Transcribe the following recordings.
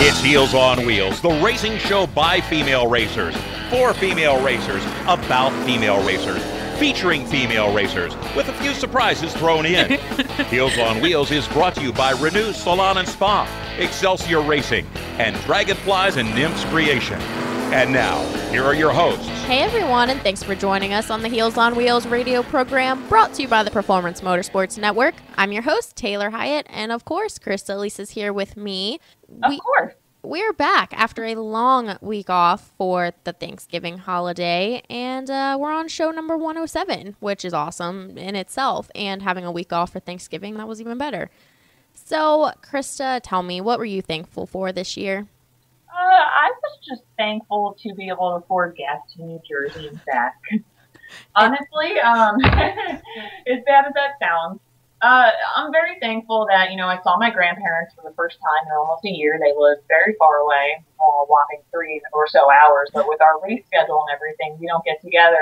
It's Heels on Wheels, the racing show by female racers, for female racers, about female racers, featuring female racers, with a few surprises thrown in. Heels on Wheels is brought to you by Renew Salon and Spa, Excelsior Racing, and Dragonflies and Nymphs Creation. And now, here are your hosts. Hey everyone, and thanks for joining us on the Heels on Wheels radio program brought to you by the Performance Motorsports Network. I'm your host, Taylor Hyatt, and of course, Krista Elisa's here with me. Of course. We're back after a long week off for the Thanksgiving holiday, and we're on show number 107, which is awesome in itself, and having a week off for Thanksgiving, that was even better. So, Krista, tell me, what were you thankful for this year? I was just thankful to be able to afford gas to New Jersey and back. Honestly, as bad as that sounds, I'm very thankful that, I saw my grandparents for the first time in almost a year. They lived very far away, a whopping 3 or so hours, but with our race schedule and everything, we don't get together.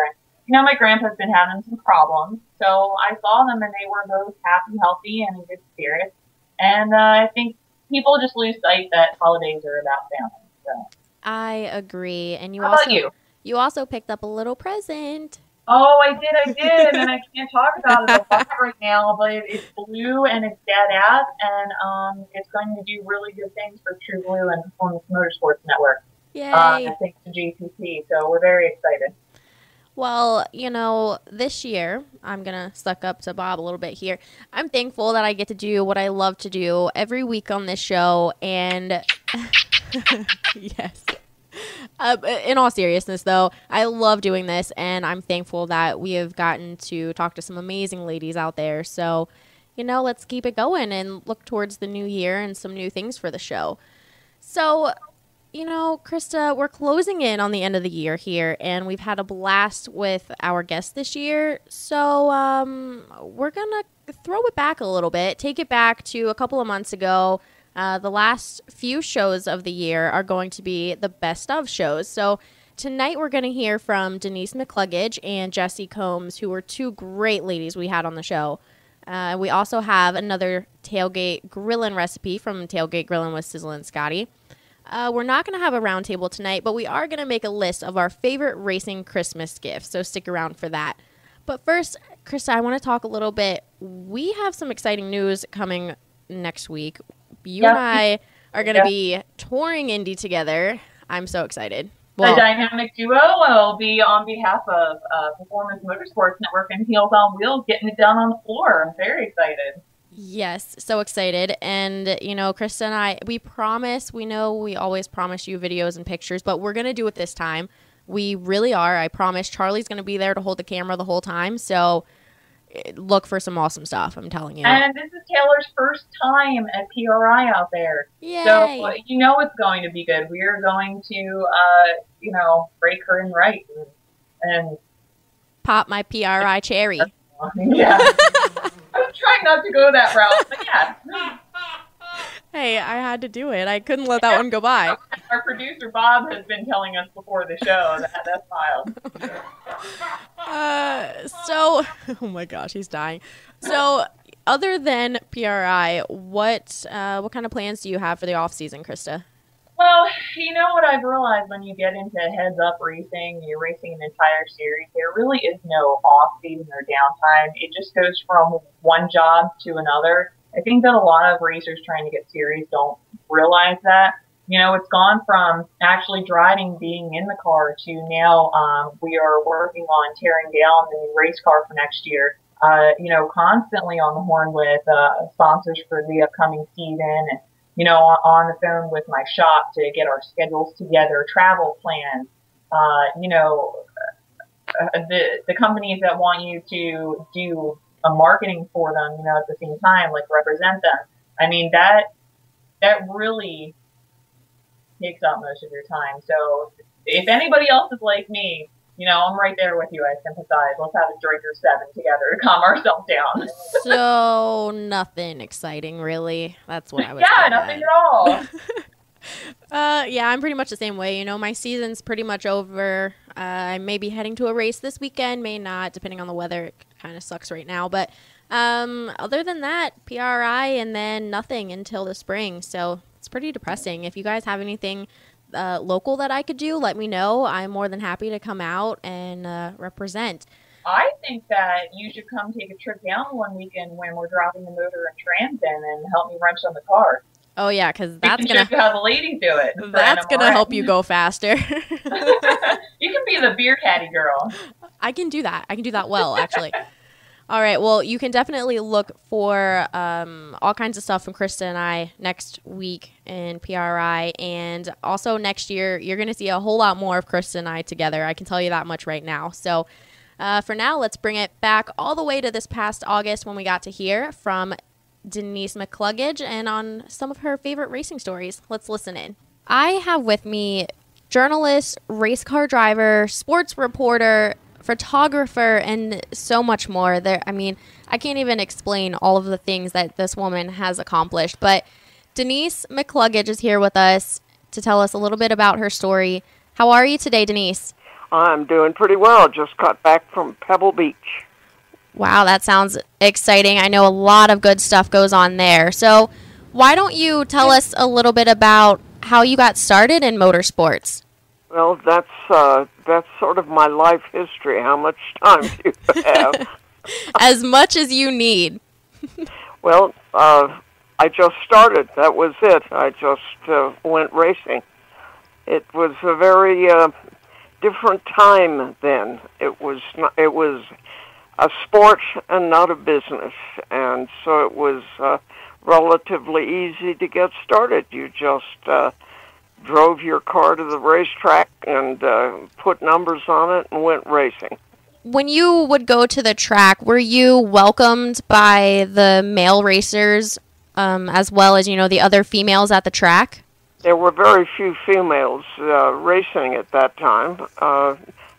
And, my grandpa's been having some problems, so I saw them and they were both happy, healthy, and in good spirits. And I think people just lose sight that holidays are about family. So. I agree. And How about you? You also picked up a little present. Oh, I did, and I can't talk about it a lot right now, but it's blue and it's badass, and it's going to do really good things for True Blue and Performance Motorsports Network. Yay! Thanks to JPP, so we're very excited. Well, this year, I'm going to suck up to Bob a little bit here. I'm thankful that I get to do what I love to do every week on this show, and yes. In all seriousness, though, I love doing this, and I'm thankful that we have gotten to talk to some amazing ladies out there. So, let's keep it going and look towards the new year and some new things for the show. So, Krista, we're closing in on the end of the year here, and we've had a blast with our guests this year. So, we're going to throw it back a little bit, take it back to a couple of months ago. The last few shows of the year are going to be the best of shows. So tonight we're going to hear from Denise McCluggage and Jessi Combs, who were two great ladies we had on the show. We also have another tailgate grilling recipe from Tailgate Grillin' with Sizzle and Scotty. We're not going to have a roundtable tonight, but we are going to make a list of our favorite racing Christmas gifts, so stick around for that. But first, Krista, I want to talk a little bit. We have some exciting news coming next week. You and I are going to be touring Indy together. I'm so excited. Well, the dynamic duo will be on behalf of Performance Motorsports Network and Heels on Wheels, getting it done on the floor. I'm very excited. Yes, so excited. And, Krista and I, we always promise you videos and pictures, but we're going to do it this time. We really are. I promise. Charlie's going to be there to hold the camera the whole time, so look for some awesome stuff, I'm telling you. And this is Taylor's first time at PRI out there. Yay. So it's going to be good. We are going to, break her in right and pop my PRI cherry. Yeah. I was trying not to go that route, but yeah. Hey, I had to do it. I couldn't let that one go by. Our producer, Bob, has been telling us before the show that smile. Oh my gosh, he's dying. So, other than PRI, what kind of plans do you have for the off season, Krista? Well, what I've realized when you get into heads-up racing, you're racing an entire series, there really is no off-season or downtime. It just goes from one job to another. I think that a lot of racers trying to get serious don't realize that. It's gone from actually driving, being in the car, to now we are working on tearing down the new race car for next year. Constantly on the horn with sponsors for the upcoming season, and on the phone with my shop to get our schedules together, travel plans. The companies that want you to do a marketing for them, at the same time, like represent them. I mean, that really takes up most of your time. So if anybody else is like me, I'm right there with you. I sympathize. Let's have a drink or 7 together to calm ourselves down. So nothing exciting, really. That's what I was nothing at all. Yeah, I'm pretty much the same way. My season's pretty much over. I may be heading to a race this weekend, may not, depending on the weather. It kind of sucks right now. But other than that, PRI and then nothing until the spring. So it's it's pretty depressing. If you guys have anything local that I could do, let me know. I'm more than happy to come out and represent. I think that you should come take a trip down one weekend when we're dropping the motor and trans in and help me wrench on the car. Oh yeah, because that's gonna show you how the ladies do it. That's gonna help you go faster. You can be the beer caddy girl. I can do that. I can do that well, actually. All right. Well, you can definitely look for all kinds of stuff from Krista and I next week in PRI. And also next year, you're going to see a whole lot more of Krista and I together. I can tell you that much right now. So for now, let's bring it back all the way to this past August when we got to hear from Denise McCluggage and on some of her favorite racing stories. Let's listen in. I have with me journalist, race car driver, sports reporter, photographer, and so much more. I can't even explain all of the things that this woman has accomplished. But Denise McCluggage is here with us to tell us a little bit about her story. How are you today, Denise? I'm doing pretty well. Just got back from Pebble Beach. Wow, that sounds exciting. I know a lot of good stuff goes on there. So why don't you tell us a little bit about how you got started in motorsports? Well, that's sort of my life history. How much time do you have? As much as you need. Well, I just started. That was it. I just went racing. It was a very different time then. It was a sport and not a business, and so it was relatively easy to get started. You just drove your car to the racetrack and put numbers on it and went racing. When you would go to the track, were you welcomed by the male racers as well as, the other females at the track? There were very few females racing at that time.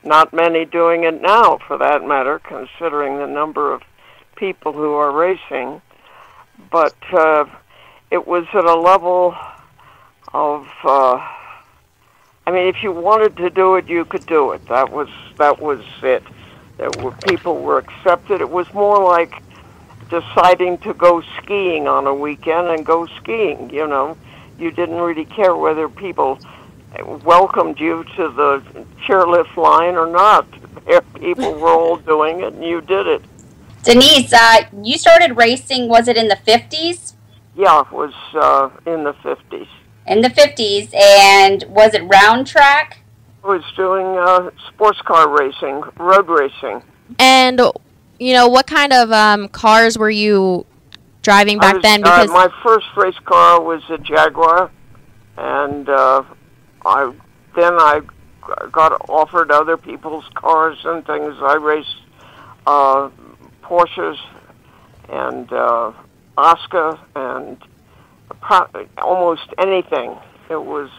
Not many doing it now, for that matter, considering the number of people who are racing. But it was at a level of, if you wanted to do it, you could do it. That was it. People were accepted. It was more like deciding to go skiing on a weekend and go skiing, You didn't really care whether people welcomed you to the chairlift line or not. People were all doing it, and you did it. Denise, you started racing, was it in the 50s? Yeah, it was in the 50s. In the 50s, and was it round track? I was doing sports car racing, road racing. And, what kind of cars were you driving back then? Because my first race car was a Jaguar, and I got offered other people's cars and things. I raced Porsches and Oscar and almost anything. It was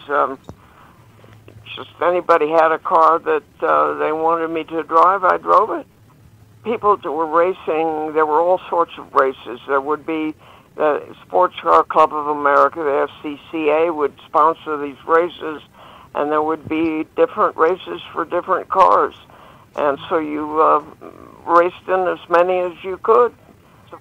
just anybody had a car that they wanted me to drive, I drove it. People that were racing, there were all sorts of races. There would be the Sports Car Club of America, the FCCA, would sponsor these races, and there would be different races for different cars. And so you raced in as many as you could.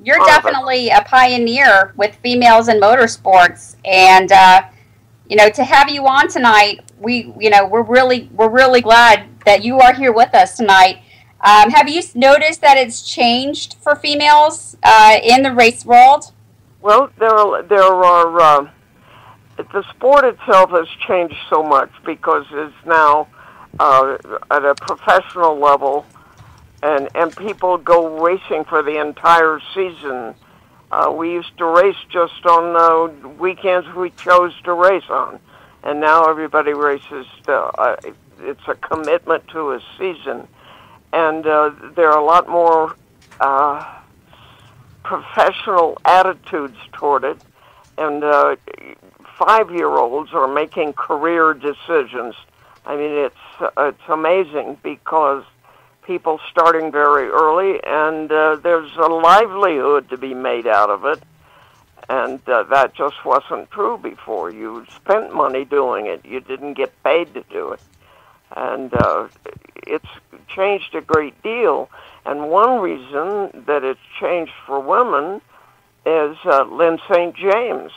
You're definitely a pioneer with females in motorsports, and to have you on tonight, we're really glad that you are here with us tonight. Have you noticed that it's changed for females in the race world? Well, there are the sport itself has changed so much because it's now at a professional level, and people go racing for the entire season. We used to race just on the weekends we chose to race on, and now everybody races. It's a commitment to a season, and there are a lot more professional attitudes toward it, and 5-year-olds are making career decisions. It's amazing because people starting very early, and there's a livelihood to be made out of it, and that just wasn't true before. You spent money doing it. You didn't get paid to do it, and it's changed a great deal. And one reason that it's changed for women is Lynn St. James,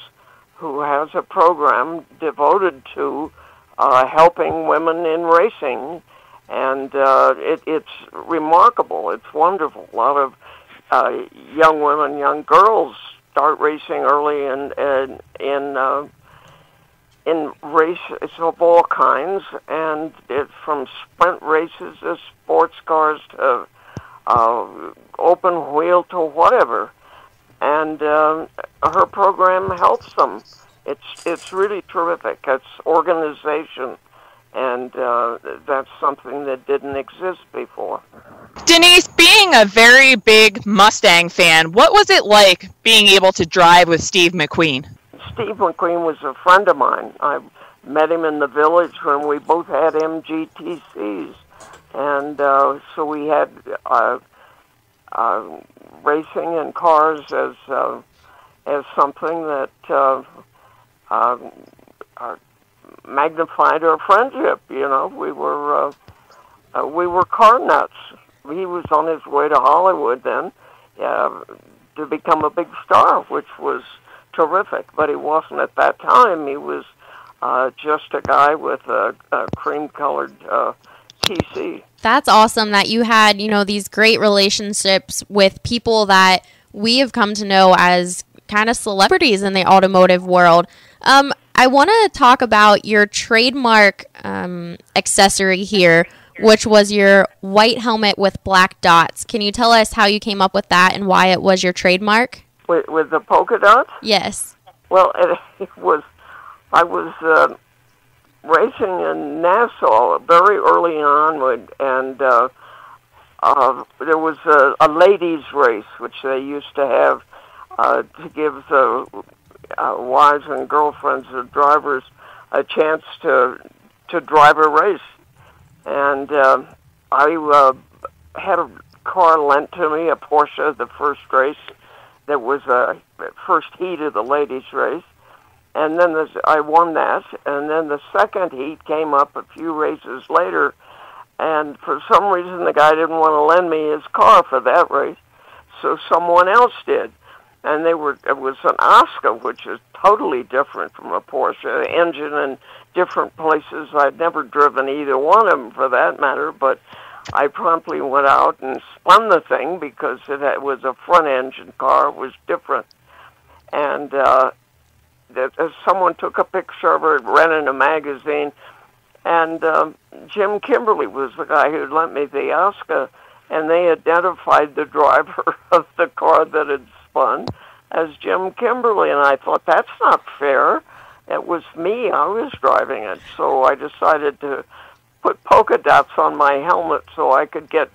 who has a program devoted to helping women in racing, and it's remarkable. It's wonderful. A lot of young women, young girls start racing early in races of all kinds, and it's from sprint races to sports cars to open wheel to whatever. And her program helps them. It's really terrific. It's organization, and that's something that didn't exist before. Denise, being a very big Mustang fan, what was it like being able to drive with Steve McQueen? Steve McQueen was a friend of mine. I met him in the village when we both had MGTCs, and so we had racing in cars as something that magnified our friendship. You know, we were car nuts. He was on his way to Hollywood then to become a big star, which was terrific. But he wasn't at that time. He was just a guy with a cream-colored TC. That's awesome that you had, these great relationships with people that we have come to know as kind of celebrities in the automotive world. I want to talk about your trademark accessory here, which was your white helmet with black dots. Can you tell us how you came up with that and why it was your trademark? With the polka dots? Yes. Well, I was racing in Nassau very early on, and there was a ladies' race, which they used to have to give the wives and girlfriends of drivers a chance to drive a race. And I had a car lent to me, a Porsche, the first race that was first heat of the ladies' race. And then I won that. And then the second heat came up a few races later. And for some reason, the guy didn't want to lend me his car for that race. So someone else did. And it was an Oscar, which is totally different from a Porsche. Engine in different places. I'd never driven either one of them for that matter, but I promptly went out and spun the thing because it was a front-engine car. It was different. And someone took a picture of it, ran in a magazine, and Jim Kimberly was the guy who lent me the Oscar, and they identified the driver of the car that had spun as Jim Kimberly, and I thought, that's not fair. It was me. I was driving it. So I decided to put polka dots on my helmet so I could get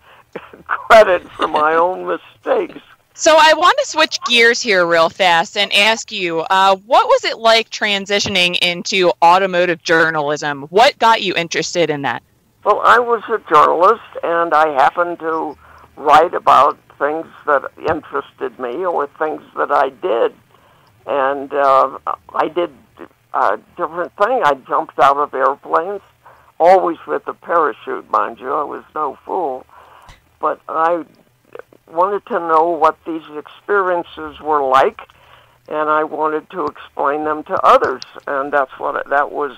credit for my own mistakes. So I want to switch gears here real fast and ask you, what was it like transitioning into automotive journalism? What got you interested in that? Well, I was a journalist, and I happened to write about things that interested me or things that I did. And I did different things. I jumped out of airplanes, always with a parachute, mind you. I was no fool. But I wanted to know what these experiences were like, and I wanted to explain them to others. And that was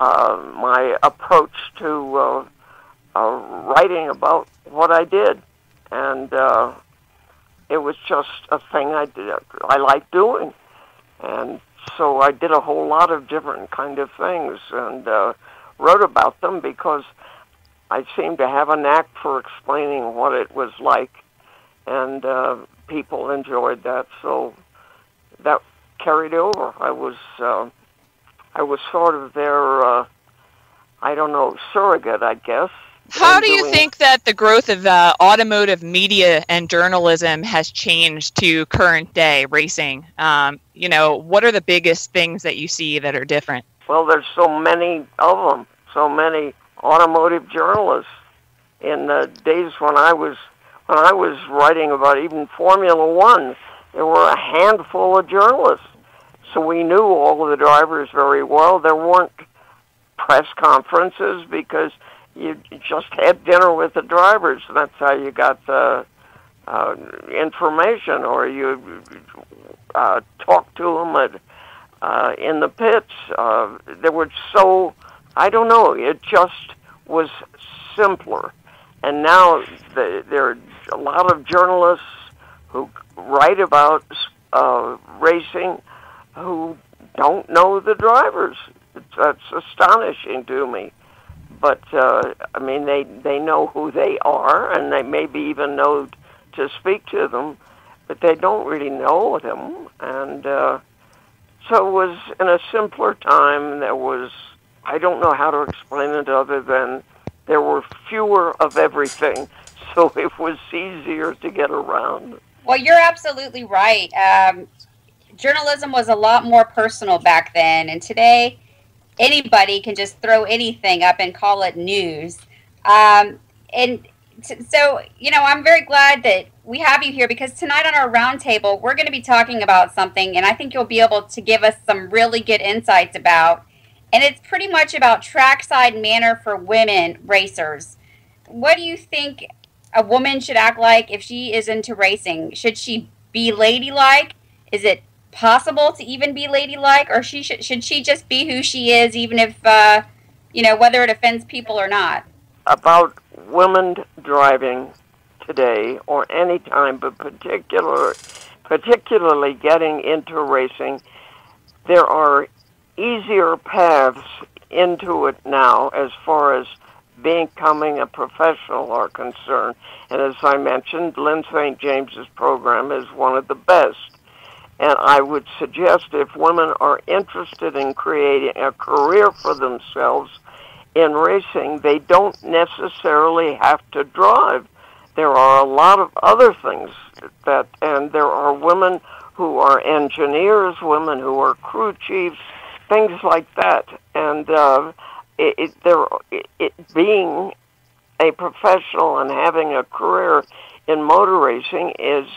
my approach to writing about what I did. And it was just a thing I liked doing. And so I did a whole lot of different kind of things and wrote about them because I seemed to have a knack for explaining what it was like, and people enjoyed that. So that carried over. I was sort of their, surrogate, I guess. How do you think that the growth of automotive media and journalism has changed to current day racing? What are the biggest things that you see that are different? Well, there's so many of them, so many automotive journalists. In the days when I was writing about even Formula One, there were a handful of journalists. So we knew all of the drivers very well. There weren't press conferences because you just had dinner with the drivers, and that's how you got the information, or you talked to them in the pits. There were so, I don't know, it just was simpler. And now there are a lot of journalists who write about racing who don't know the drivers. That's astonishing to me. But, I mean, they know who they are, and they maybe even know to speak to them, but they don't really know them. And so it was in a simpler time. There was, I don't know how to explain it other than there were fewer of everything, so it was easier to get around. Well, you're absolutely right. Journalism was a lot more personal back then, and today anybody can just throw anything up and call it news. So, you know, I'm very glad that we have you here, because tonight on our roundtable, we're going to be talking about something, and I think you'll be able to give us some really good insights about, and it's pretty much about trackside manner for women racers. What do you think a woman should act like if she is into racing? Should she be ladylike? Is it possible to even be ladylike, or should she just be who she is, even if, you know, whether it offends people or not? About women driving today, or any time, but particularly getting into racing, there are easier paths into it now as far as becoming a professional are concerned. And as I mentioned, Lynn St. James's program is one of the best. And I would suggest if women are interested in creating a career for themselves in racing, they don't necessarily have to drive. There are a lot of other things and there are women who are engineers, women who are crew chiefs, things like that. And being a professional and having a career in motor racing is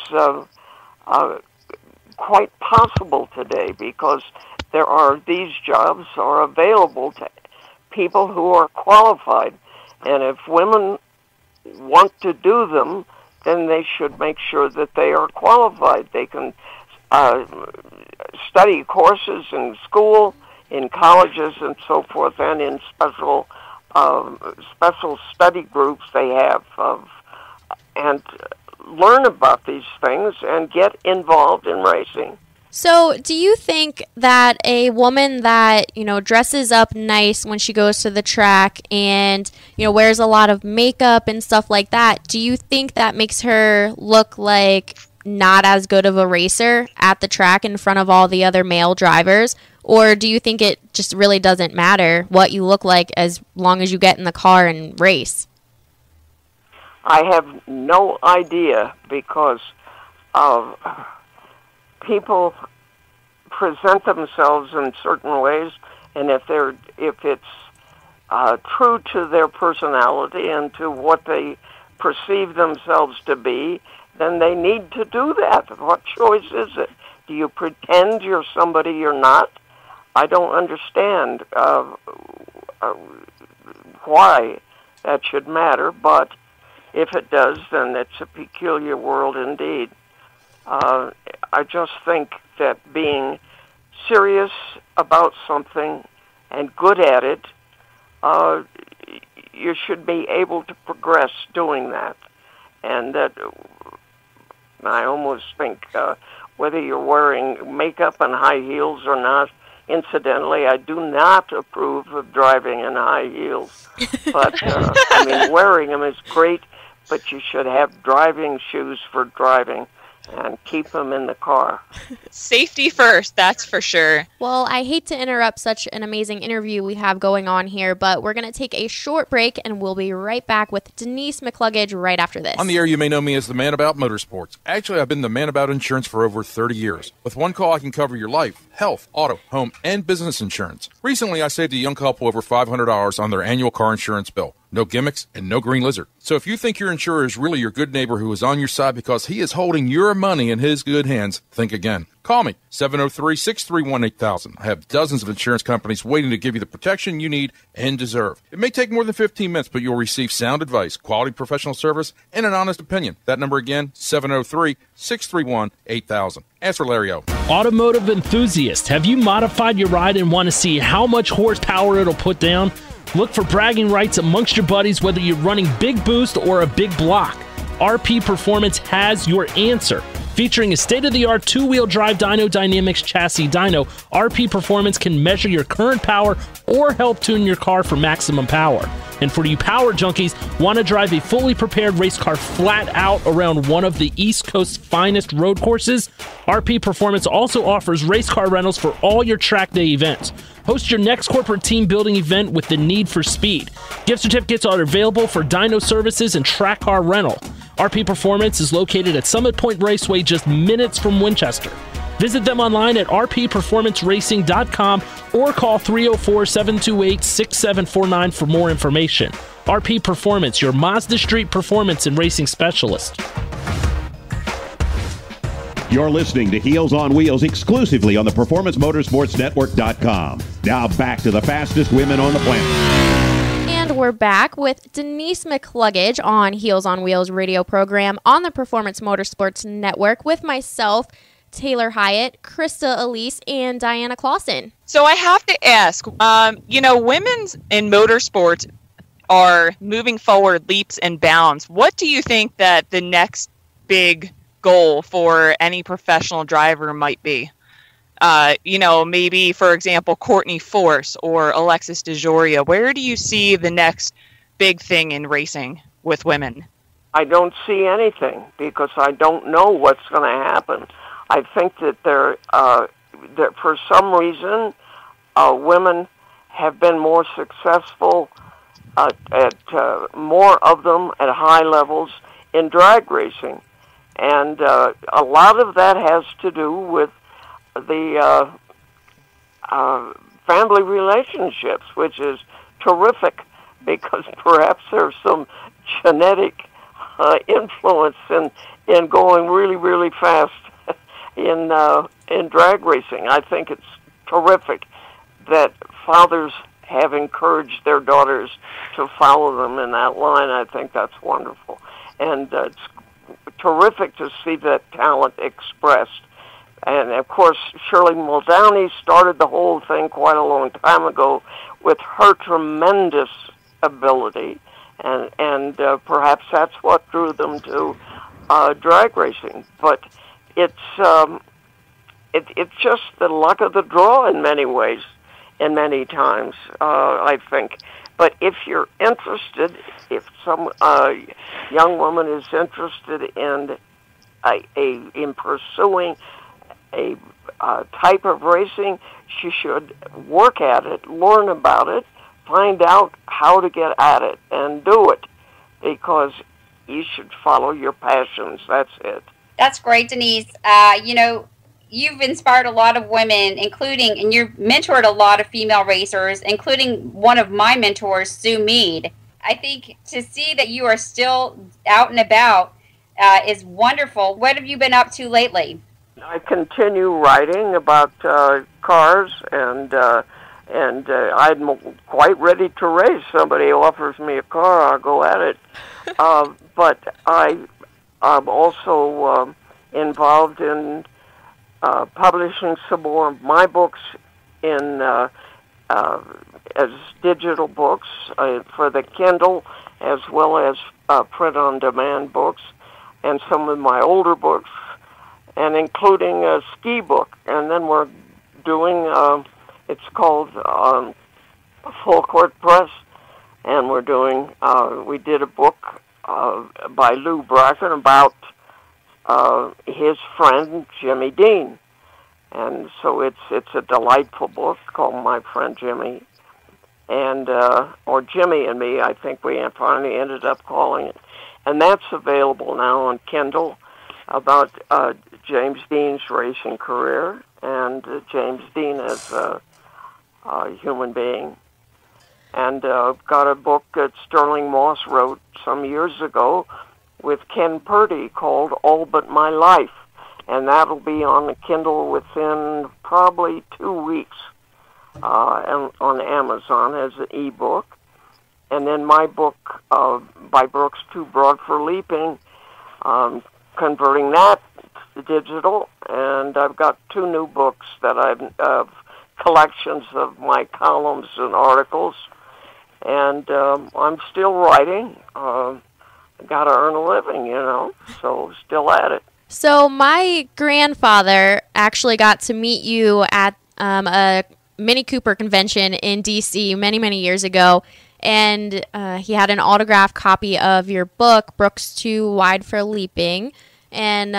quite possible today, because these jobs are available to people who are qualified. And if women want to do them, then they should make sure that they are qualified. They can study courses in school, in colleges and so forth, and in special study groups they have, and learn about these things and get involved in racing. So do you think that a woman that, you know, dresses up nice when she goes to the track and, you know, wears a lot of makeup and stuff like that, do you think that makes her look like not as good of a racer at the track in front of all the other male drivers? Or do you think it just really doesn't matter what you look like as long as you get in the car and race? I have no idea, because people present themselves in certain ways, and if it's true to their personality and to what they perceive themselves to be, then they need to do that. What choice is it? Do you pretend you're somebody you're not? I don't understand why that should matter, but if it does, then it's a peculiar world indeed. I just think that being serious about something and good at it, you should be able to progress doing that. And that I almost think whether you're wearing makeup and high heels or not, incidentally, I do not approve of driving in high heels. But, I mean, wearing them is great, but you should have driving shoes for driving and keep them in the car. Safety first, that's for sure. Well, I hate to interrupt such an amazing interview we have going on here, but we're going to take a short break, and we'll be right back with Denise McCluggage right after this. On the air, you may know me as the man about motorsports. Actually, I've been the man about insurance for over 30 years. With one call, I can cover your life, health, auto, home, and business insurance. Recently, I saved a young couple over $500 on their annual car insurance bill. no gimmicks, and no green lizard. So if you think your insurer is really your good neighbor who is on your side because he is holding your money in his good hands, think again. Call me, 703-631-8000. I have dozens of insurance companies waiting to give you the protection you need and deserve. It may take more than 15 minutes, but you'll receive sound advice, quality professional service, and an honest opinion. That number again, 703-631-8000. Ask for Larry O. Automotive enthusiast, have you modified your ride and want to see how much horsepower it'll put down? Look for bragging rights amongst your buddies whether you're running big boost or a big block. RP Performance has your answer. Featuring a state-of-the-art two-wheel drive Dyno Dynamics chassis dyno, RP Performance can measure your current power or help tune your car for maximum power. And for you power junkies, want to drive a fully prepared race car flat out around one of the East Coast's finest road courses? RP Performance also offers race car rentals for all your track day events. Host your next corporate team building event with the need for speed. Gift certificates are available for dyno services and track car rental. RP Performance is located at Summit Point Raceway, just minutes from Winchester. Visit them online at rpperformanceracing.com or call 304-728-6749 for more information. RP Performance, your Mazda Street performance and racing specialist. You're listening to Heels on Wheels exclusively on the PerformanceMotorsportsNetwork.com. Now back to the fastest women on the planet. And we're back with Denise McCluggage on Heels on Wheels radio program on the Performance Motorsports Network with myself, Taylor Hyatt, Krista Elise, and Diana Clausen. So I have to ask, women's in motorsports are moving forward leaps and bounds. What do you think that the next big goal for any professional driver might be? Maybe, for example, Courtney Force or Alexis DeJoria. Where do you see the next big thing in racing with women? I don't see anything because I don't know what's going to happen. I think that that for some reason, women have been more successful at more of them at high levels in drag racing. And a lot of that has to do with the family relationships, which is terrific because perhaps there's some genetic influence in going really, really fast in drag racing. I think it's terrific that fathers have encouraged their daughters to follow them in that line. I think that's wonderful. And it's terrific to see that talent expressed. And, of course, Shirley Muldowney started the whole thing quite a long time ago with her tremendous ability, and perhaps that's what drew them to drag racing. But it's just the luck of the draw in many ways, and many times, I think. But if you're interested, if some young woman is interested in pursuing a type of racing, she should work at it, learn about it, find out how to get at it, and do it, because you should follow your passions. That's it. That's great, Denise. You've inspired a lot of women, including, and you've mentored a lot of female racers, including one of my mentors, Sue Mead. I think to see that you are still out and about is wonderful. What have you been up to lately? I continue writing about cars, and I'm quite ready to race. Somebody offers me a car, I'll go at it. But I'm also involved in publishing some more of my books in as digital books for the Kindle, as well as print-on-demand books, and some of my older books, and including a ski book. And then we're doing, it's called Full Court Press, and we're doing, we did a book by Lou Bracken about his friend Jimmy Dean. And so it's a delightful book called My Friend Jimmy, and or Jimmy and Me, I think we finally ended up calling it. And that's available now on Kindle, about James Dean's racing career and James Dean as a human being. And got a book that Sterling Moss wrote some years ago with Ken Purdy called All But My Life. And that'll be on the Kindle within probably 2 weeks and on Amazon as an ebook. And then my book by Brooks, Too Broad for Leaping, converting that to digital. And I've got 2 new books that I've collections of my columns and articles. And I'm still writing. Got to earn a living, so still at it. So my grandfather actually got to meet you at a Mini Cooper convention in D.C. many, many years ago, and he had an autographed copy of your book, Brooks Too Wide for Leaping, and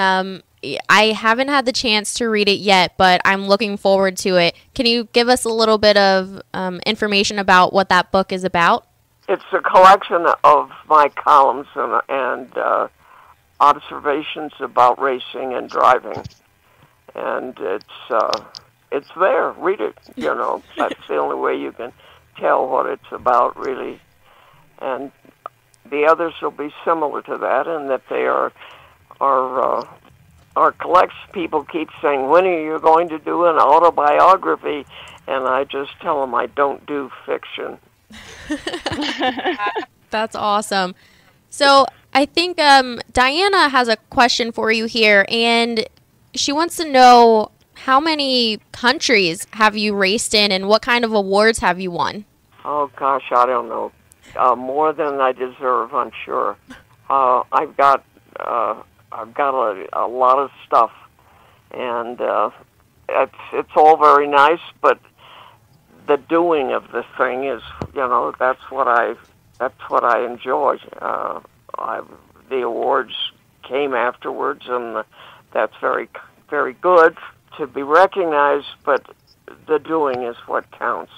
I haven't had the chance to read it yet, but I'm looking forward to it. Can you give us a little bit of information about what that book is about? It's a collection of my columns and observations about racing and driving, and it's there. Read it. That's the only way you can tell what it's about, really. And the others will be similar to that, in that they are collections. People keep saying, "When are you going to do an autobiography?" And I just tell them I don't do fiction. That's awesome. So I think Diana has a question for you here, and she wants to know, how many countries have you raced in, and what kind of awards have you won? Oh gosh, I don't know. More than I deserve, I'm sure. I've got a lot of stuff, and it's all very nice, but the doing of the thing is, that's what I enjoy. The awards came afterwards, and that's very, very good to be recognized, but the doing is what counts.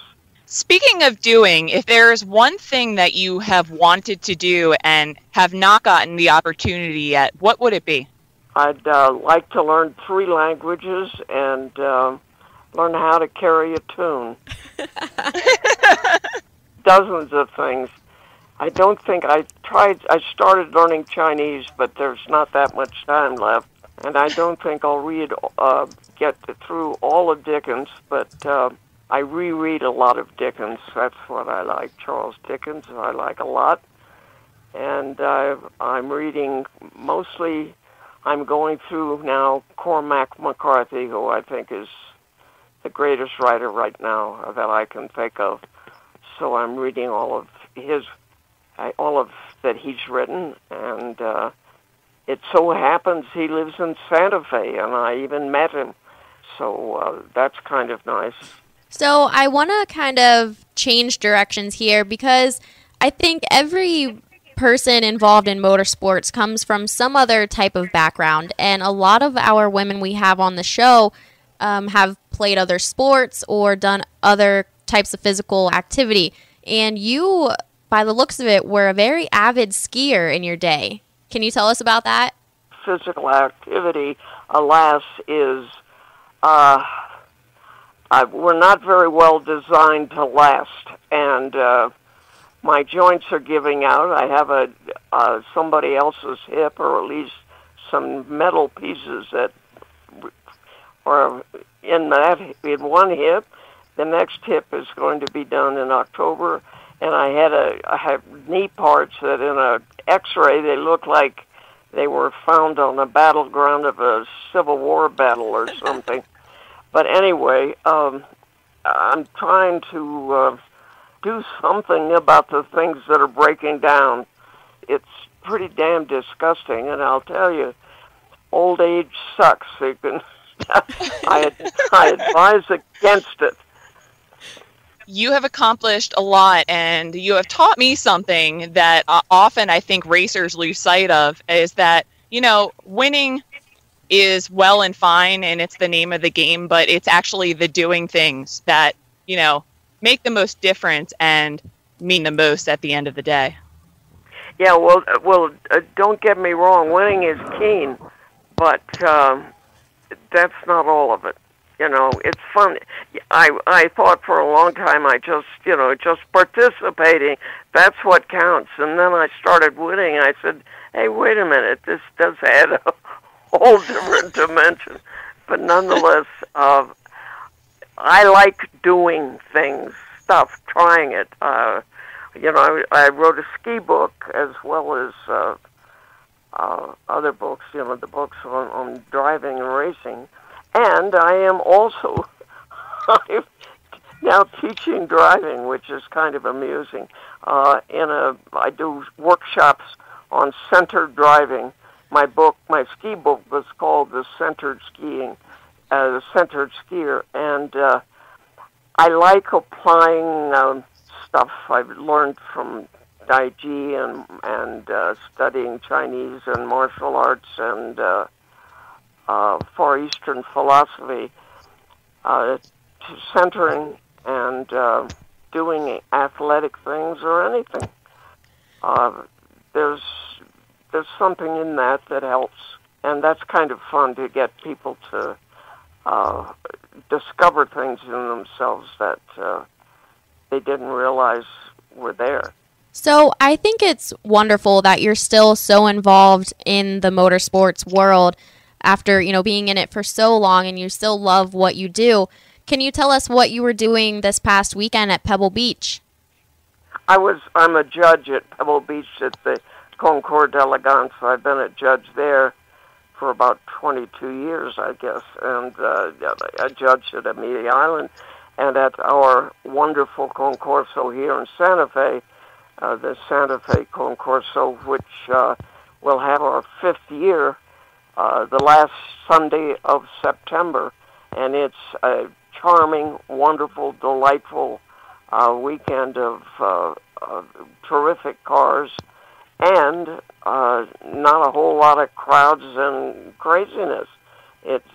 Speaking of doing, if there's one thing that you have wanted to do and have not gotten the opportunity yet, what would it be? I'd like to learn 3 languages and learn how to carry a tune. Dozens of things. I don't think I started learning Chinese, but there's not that much time left. And I don't think I'll get through all of Dickens, but I reread a lot of Dickens. That's what I like. Charles Dickens, I like a lot. And I'm reading mostly, I'm going through now Cormac McCarthy, who I think is the greatest writer right now that I can think of. So I'm reading all of that he's written, and it so happens he lives in Santa Fe, and I even met him. So that's kind of nice. So I want to kind of change directions here, because I think every person involved in motorsports comes from some other type of background, and a lot of our women we have on the show have played other sports or done other types of physical activity. And you, by the looks of it, were a very avid skier in your day. Can you tell us about that? Physical activity, alas, is we're not very well designed to last, and my joints are giving out. I have somebody else's hip, or at least some metal pieces that are in one hip. The next hip is going to be done in October, and I have knee parts that in a X-ray they look like they were found on the battleground of a Civil War battle or something. But anyway, I'm trying to do something about the things that are breaking down. It's pretty damn disgusting, and I'll tell you, old age sucks. I advise against it. You have accomplished a lot, and you have taught me something that often I think racers lose sight of, is that, winning is well and fine, and it's the name of the game, but it's actually the doing things that, make the most difference and mean the most at the end of the day. Yeah, well, don't get me wrong, winning is keen, but that's not all of it. it's fun. I thought for a long time just participating, that's what counts. And then I started winning. I said, hey, wait a minute, this does add a whole different dimension. But nonetheless, I like doing stuff, trying it. I wrote a ski book as well as other books, the books on driving and racing. And I am also now teaching driving, which is kind of amusing. I do workshops on centered driving. My ski book was called The Centered Skiing, The Centered Skier, and I like applying stuff I've learned from Daiji and studying Chinese and martial arts and Far Eastern philosophy to centering and doing athletic things or anything. There's something in that helps, and that's kind of fun to get people to discover things in themselves that they didn't realize were there. So I think it's wonderful that you're still so involved in the motorsports world after, being in it for so long, and you still love what you do. Can you tell us what you were doing this past weekend at Pebble Beach? I'm a judge at Pebble Beach at the Concours d'Elegance. I've been a judge there for about 22 years, I guess, and I judged at Amelia Island and at our wonderful Concorso here in Santa Fe, the Santa Fe Concorso, which will have our 5th year the last Sunday of September, and it's a charming, wonderful, delightful weekend of terrific cars and not a whole lot of crowds and craziness.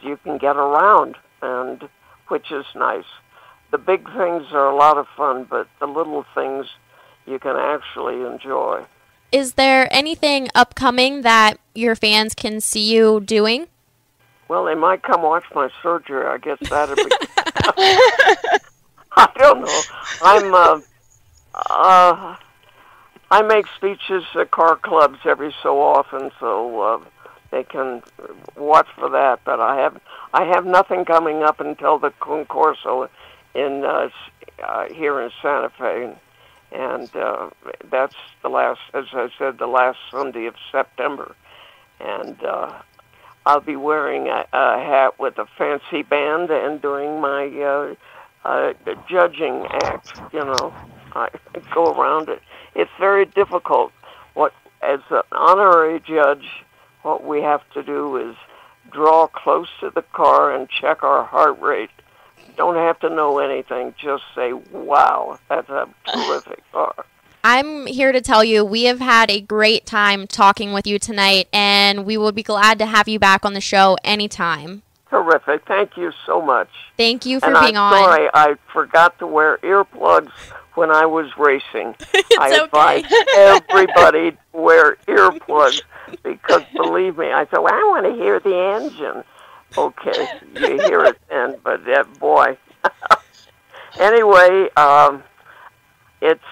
You can get around, and which is nice. The big things are a lot of fun, but the little things you can actually enjoy. Is there anything upcoming that your fans can see you doing? Well, they might come watch my surgery. I guess that'd be... I don't know. I make speeches at car clubs every so often, so they can watch for that. But I have nothing coming up until the Concorso in here in Santa Fe, and that's the last, as I said, the last Sunday of September, and I'll be wearing a hat with a fancy band and doing my judging act. I go around it. It's very difficult. As an honorary judge, what we have to do is draw close to the car and check our heart rate. Don't have to know anything. Just say, wow, that's a terrific car. I'm here to tell you we have had a great time talking with you tonight, and we will be glad to have you back on the show anytime. Terrific. Thank you so much. Thank you for being on. I'm sorry, I forgot to wear earplugs when I was racing. I advise everybody to wear earplugs because, believe me, I said, well, I want to hear the engine. Okay, you hear it then, but boy. Anyway, it's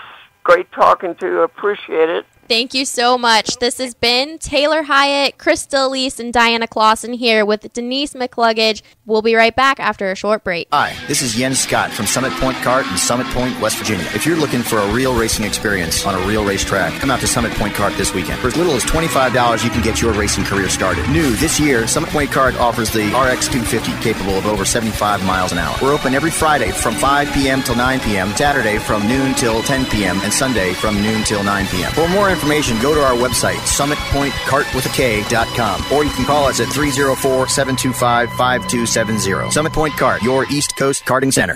great talking to you. Appreciate it. Thank you so much. This has been Taylor Hyatt, Krista Elise, and Diana Clausen here with Denise McCluggage. We'll be right back after a short break. Hi, this is Jens Scott from Summit Point Kart in Summit Point, West Virginia. If you're looking for a real racing experience on a real racetrack, come out to Summit Point Kart this weekend. For as little as $25, you can get your racing career started. New this year, Summit Point Kart offers the RX 250 capable of over 75 miles an hour. We're open every Friday from 5 p.m. till 9 p.m., Saturday from noon till 10 p.m., and Sunday from noon till 9 p.m. For more information, go to our website, summitpointkartwithak.com, or you can call us at 304-725-5270. Summit Point Kart, your East Coast karting center.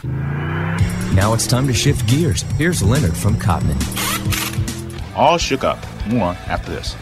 Now it's time to shift gears. Here's Leonard from Cotman. All shook up. More after this.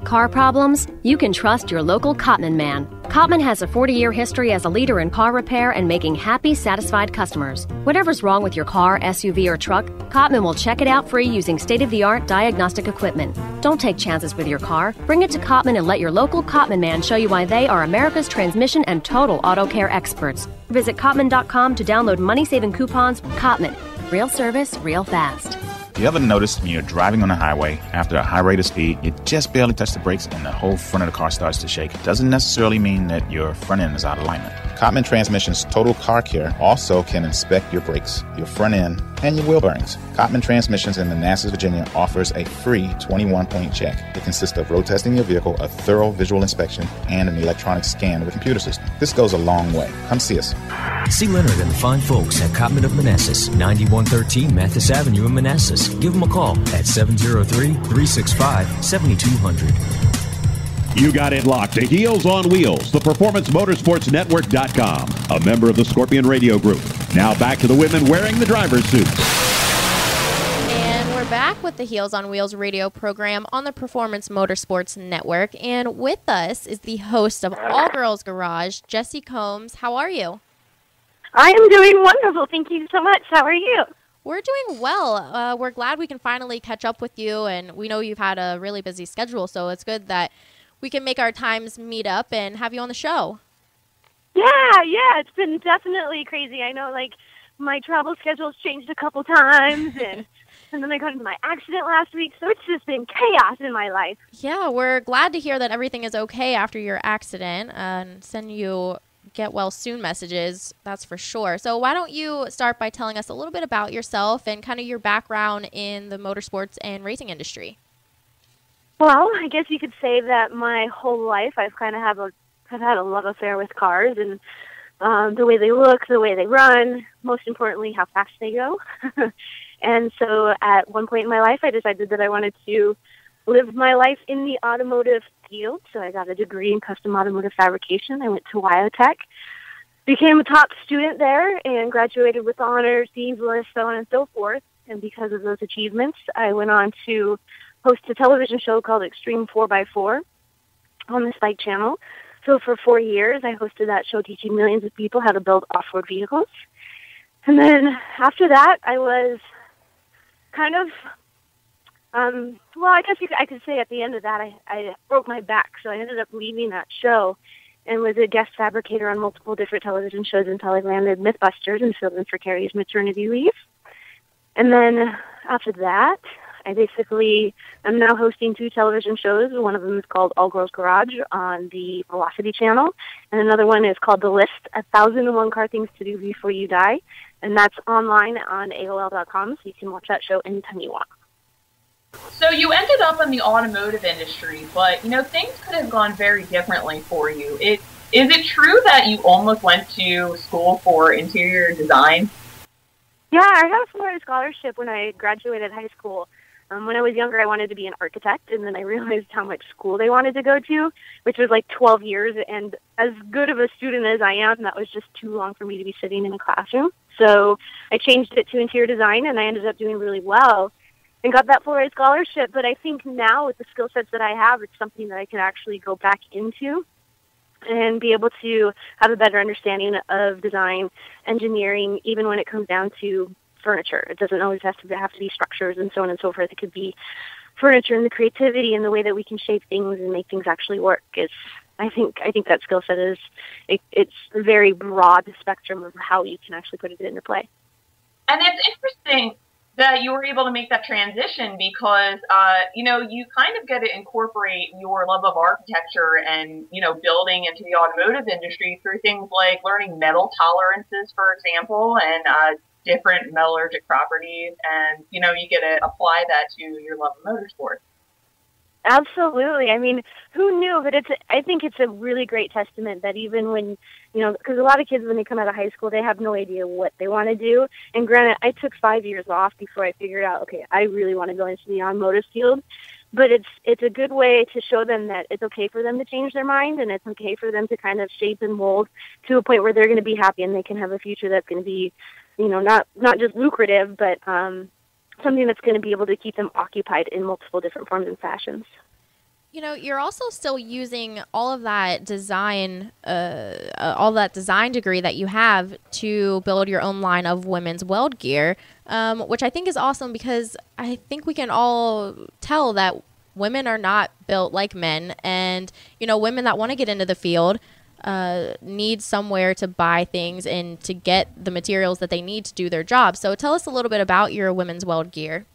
Car problems? You can trust your local Cotman man. Cotman has a 40-year history as a leader in car repair and making happy, satisfied customers. Whatever's wrong with your car, SUV, or truck, Cotman will check it out free using state-of-the-art diagnostic equipment. Don't take chances with your car. Bring it to Cotman and let your local Cotman man show you why they are America's transmission and total auto care experts. Visit Cotman.com to download money-saving coupons. Cotman. Real service, real fast. You ever notice when you're driving on the highway, after a high rate of speed, you just barely touch the brakes and the whole front of the car starts to shake? It doesn't necessarily mean that your front end is out of alignment. Cotman Transmission's Total Car Care also can inspect your brakes, your front end, and your wheel bearings. Cotman Transmissions in Manassas, Virginia offers a free 21-point check. It consists of road testing your vehicle, a thorough visual inspection, and an electronic scan of the computer system. This goes a long way. Come see us. See Leonard and the fine folks at Cotman of Manassas, 9113 Mathis Avenue in Manassas. Give them a call at 703-365-7200. You got it locked to Heels on Wheels, the PerformanceMotorsportsNetwork.com, a member of the Scorpion Radio Group. Now back to the women wearing the driver's suits. And we're back with the Heels on Wheels radio program on the Performance Motorsports Network. And with us is the host of All Girls Garage, Jessi Combs. How are you? I am doing wonderful. Thank you so much. How are you? We're doing well. We're glad we can finally catch up with you, and we know you've had a really busy schedule, so it's good that we can make our times meet up and have you on the show. Yeah, it's been definitely crazy. I know, like, my travel schedule's changed a couple times, and then I got into my accident last week, so it's just been chaos in my life. Yeah, we're glad to hear that everything is okay after your accident, and send you get well soon messages, that's for sure. So why don't you start by telling us a little bit about yourself and kind of your background in the motorsports and racing industry? Well, I guess you could say that my whole life I've kind of had a love affair with cars and the way they look, the way they run, most importantly, how fast they go. And so at one point in my life, I decided that I wanted to live my life in the automotive field. So I got a degree in custom automotive fabrication. I went to WyoTech, became a top student there, and graduated with honors, Dean's List, so on and so forth. And because of those achievements, I went on to host a television show called Extreme 4x4 on the Spike Channel. So for 4 years, I hosted that show, teaching millions of people how to build off-road vehicles. And then after that, I was kind of, well, I guess I could say at the end of that, I broke my back. So I ended up leaving that show and was a guest fabricator on multiple different television shows until I landed Mythbusters and filled in for Carrie's maternity leave. And then after that, I basically am now hosting 2 television shows. One of them is called All Girls Garage on the Velocity channel, and another one is called The List, 1,001 Car Things to Do Before You Die, and that's online on AOL.com, so you can watch that show anytime you want. So you ended up in the automotive industry, but, things could have gone very differently for you. Is it true that you almost went to school for interior design? Yeah, I got a Florida scholarship when I graduated high school. When I was younger, I wanted to be an architect, and then I realized how much school they wanted to go to, which was like 12 years. And as good of a student as I am, that was just too long for me to be sitting in a classroom. So I changed it to interior design, and I ended up doing really well and got that Florida scholarship. But I think now with the skill sets that I have, it's something that I can actually go back into and be able to have a better understanding of design, engineering, even when it comes down to furniture. It doesn't always have to be structures and so on and so forth. It could be furniture and the creativity and the way that we can shape things and make things actually work. I think that skill set is it's a very broad spectrum of how you can actually put it into play. And it's interesting that you were able to make that transition because you kind of get to incorporate your love of architecture and building into the automotive industry through things like learning metal tolerances, for example, and different metallurgic properties, and you get to apply that to your love of motorsports. Absolutely. I mean, who knew? But I think it's a really great testament that even when, because a lot of kids when they come out of high school, they have no idea what they want to do. And granted, I took 5 years off before I figured out, okay, I really want to go into the automotive field. But it's a good way to show them that it's okay for them to change their mind, and it's okay for them to kind of shape and mold to a point where they're going to be happy and they can have a future that's going to be, not just lucrative, but something that's going to be able to keep them occupied in multiple different forms and fashions. You're also still using all of that design degree that you have to build your own line of women's weld gear, which I think is awesome because I think we can all tell that women are not built like men, and women that want to get into the field need somewhere to buy things and to get the materials that they need to do their job. So tell us a little bit about your women's weld gear.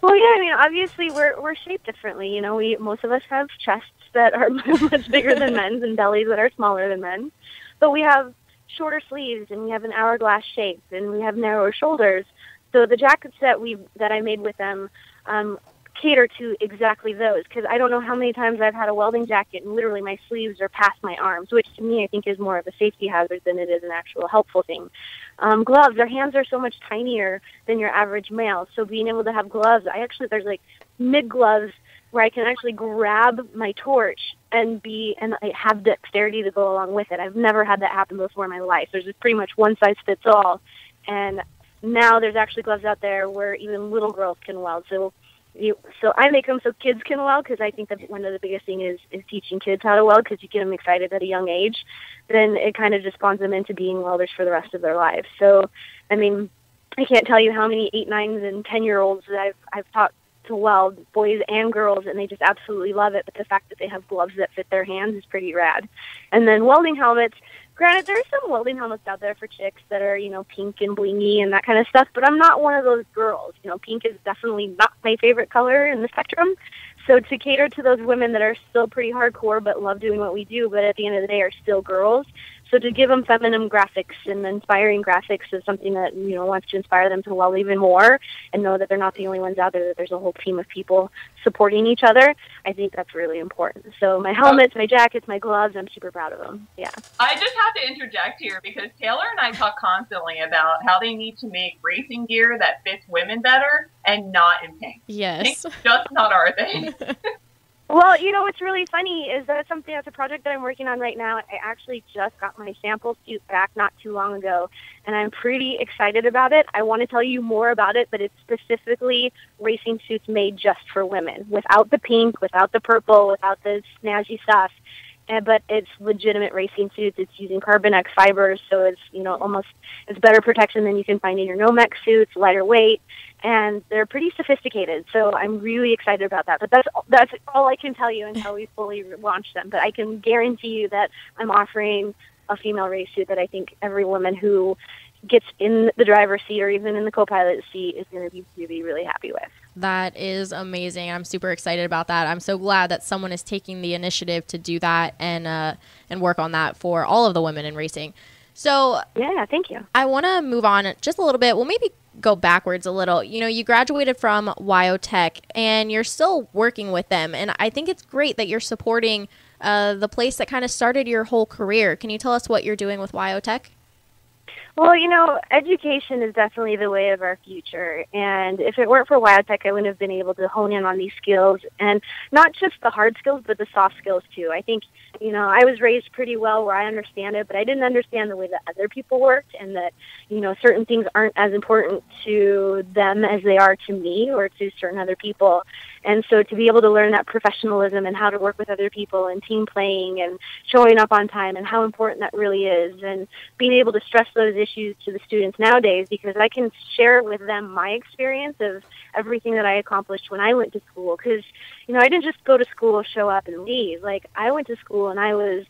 Well, yeah, I mean, obviously we're shaped differently. Most of us have chests that are much bigger than men's and bellies that are smaller than men's. But we have shorter sleeves and we have an hourglass shape and we have narrower shoulders. So the jackets that I made with them cater to exactly those, because I don't know how many times I've had a welding jacket and literally my sleeves are past my arms, which to me I think is more of a safety hazard than it is an actual helpful thing. Gloves, their hands are so much tinier than your average male, so being able to have gloves, there's like mid gloves where I can actually grab my torch and I have dexterity to go along with it. I've never had that happen before in my life. There's just pretty much one size fits all, and now there's actually gloves out there where even little girls can weld. So I make them so kids can weld, because I think that one of the biggest things is teaching kids how to weld, because you get them excited at a young age. Then it kind of just spawns them into being welders for the rest of their lives. So, I mean, I can't tell you how many 8, 9, and 10-year-olds that I've taught to weld, boys and girls, and they just absolutely love it. But the fact that they have gloves that fit their hands is pretty rad. And then welding helmets. Granted, there's some welding helmets out there for chicks that are, pink and blingy and that kind of stuff, but I'm not one of those girls. Pink is definitely not my favorite color in the spectrum. So to cater to those women that are still pretty hardcore but love doing what we do, but at the end of the day are still girls, so to give them feminine graphics and inspiring graphics is something that, wants to inspire them to weld even more and know that they're not the only ones out there, that there's a whole team of people supporting each other. I think that's really important. So my helmets, my jackets, my gloves, I'm super proud of them. Yeah. I just have to interject here because Taylor and I talk constantly about how they need to make racing gear that fits women better and not in pink. Yes. Pink's just not our thing. Well, what's really funny is that's a project that I'm working on right now. I actually just got my sample suit back not too long ago, and I'm pretty excited about it. I want to tell you more about it, but it's specifically racing suits made just for women, without the pink, without the purple, without the snazzy stuff. But it's legitimate racing suits. It's using Carbon X fibers, so it's it's better protection than you can find in your Nomex suits, lighter weight, and they're pretty sophisticated. So I'm really excited about that. But that's all I can tell you until we fully launch them. But I can guarantee you that I'm offering a female race suit that I think every woman who gets in the driver's seat or even in the co-pilot seat is going to be really, really happy with. That is amazing. I'm super excited about that. I'm so glad that someone is taking the initiative to do that and work on that for all of the women in racing. So yeah, thank you. I want to move on just a little bit. Well, maybe go backwards a little. You graduated from WyoTech and you're still working with them. And I think it's great that you're supporting the place that kind of started your whole career. Can you tell us what you're doing with WyoTech? Well, education is definitely the way of our future. And if it weren't for WyoTech, I wouldn't have been able to hone in on these skills. And not just the hard skills, but the soft skills, too. I think, I was raised pretty well where I understand it, but I didn't understand the way that other people worked and that, certain things aren't as important to them as they are to me or to certain other people. And so to be able to learn that professionalism and how to work with other people and team playing and showing up on time and how important that really is, and being able to stress those issues to the students nowadays, because I can share with them my experience of everything that I accomplished when I went to school. Because, I didn't just go to school, show up, and leave. Like, I went to school and I was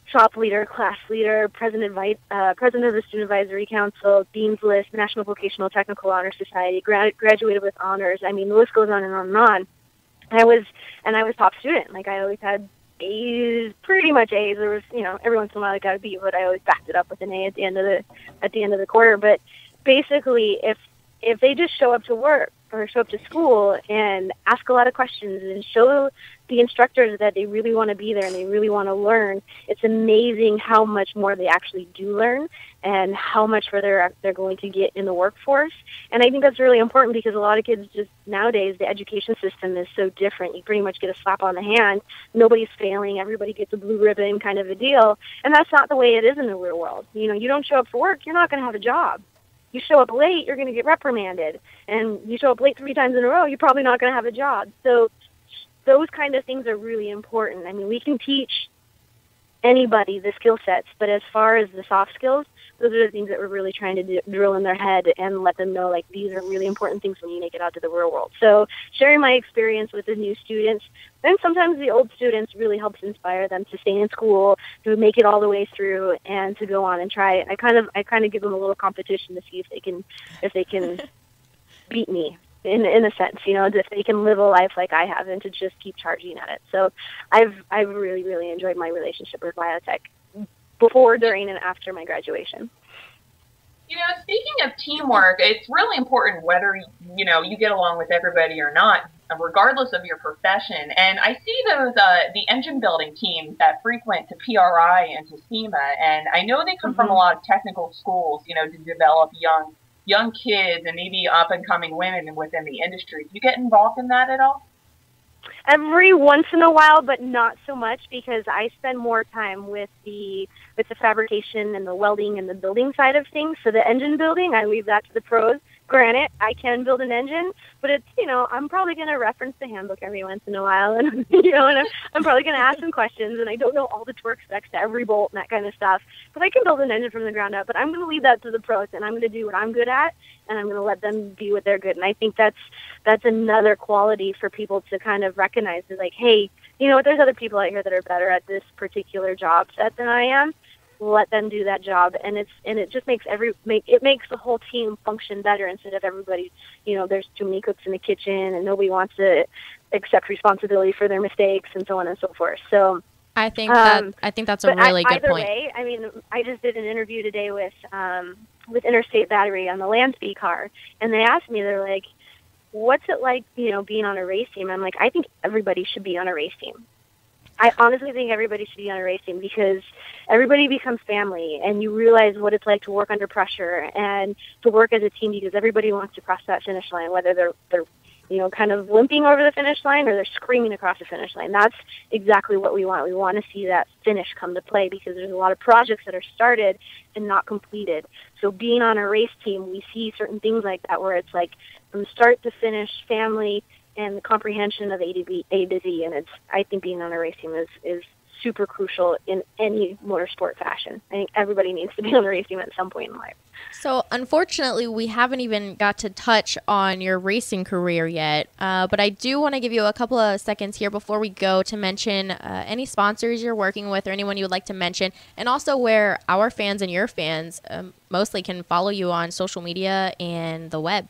shop leader, class leader, president of the Student Advisory Council, Dean's List, National Vocational Technical Honor Society, graduated with honors. I mean, the list goes on and on and on. I was top student. Like, I always had A's, pretty much A's. There was, every once in a while I got a B, but I always backed it up with an A at the end of the quarter. But basically, if they just show up to work or show up to school and ask a lot of questions and show the instructors that they really want to be there and they really want to learn, it's amazing how much more they actually do learn and how much further they're going to get in the workforce. And I think that's really important because a lot of kids just nowadays, the education system is so different. You pretty much get a slap on the hand. Nobody's failing. Everybody gets a blue ribbon kind of a deal. And that's not the way it is in the real world. You don't show up for work, you're not going to have a job. You show up late, you're going to get reprimanded. And you show up late 3 times in a row, you're probably not going to have a job. So those kind of things are really important. I mean, we can teach anybody the skill sets, but as far as the soft skills, those are the things that we're really trying to drill in their head and let them know, like, these are really important things when you make it out to the real world. So sharing my experience with the new students, and sometimes the old students, really helps inspire them to stay in school, to make it all the way through, and to go on and try. I kind of give them a little competition to see if they can beat me. In a sense, if they can live a life like I have and to just keep charging at it. So I've really, really enjoyed my relationship with biotech before, during, and after my graduation. Speaking of teamwork, it's really important whether, you get along with everybody or not, regardless of your profession. And I see those, the engine building teams that frequent to PRI and to SEMA, and I know they come from a lot of technical schools, to develop young kids and maybe up-and-coming women within the industry. Do you get involved in that at all? Every once in a while, but not so much, because I spend more time with the fabrication and the welding and the building side of things. So the engine building, I leave that to the pros. Granted, I can build an engine, but it's, I'm probably going to reference the handbook every once in a while, and, and I'm probably going to ask some questions, and I don't know all the torque specs to every bolt and that kind of stuff, but I can build an engine from the ground up. But I'm going to leave that to the pros, and I'm going to do what I'm good at, and I'm going to let them be what they're good. And I think that's another quality for people to kind of recognize, is like, hey, there's other people out here that are better at this particular job set than I am. Let them do that job, and it just makes it makes the whole team function better, instead of everybody, there's too many cooks in the kitchen and nobody wants to accept responsibility for their mistakes and so on and so forth. So I think that's a really good either point. Way, I mean, I just did an interview today with Interstate Battery on the land speed car, and they asked me, they're like, what's it like, being on a race team? I'm like, I think everybody should be on a race team. I honestly think everybody should be on a race team, because everybody becomes family, and you realize what it's like to work under pressure and to work as a team, because everybody wants to cross that finish line, whether they're kind of limping over the finish line or they're screaming across the finish line. That's exactly what we want. We want to see that finish come to play, because there's a lot of projects that are started and not completed. So being on a race team, we see certain things like that, where it's like from start to finish, family, and the comprehension of A to Z, and I think being on a race team is super crucial in any motorsport fashion. I think everybody needs to be on a race team at some point in life. So unfortunately, we haven't even got to touch on your racing career yet, but I do want to give you a couple of seconds here before we go to mention any sponsors you're working with or anyone you would like to mention, and also where our fans and your fans mostly can follow you on social media and the web.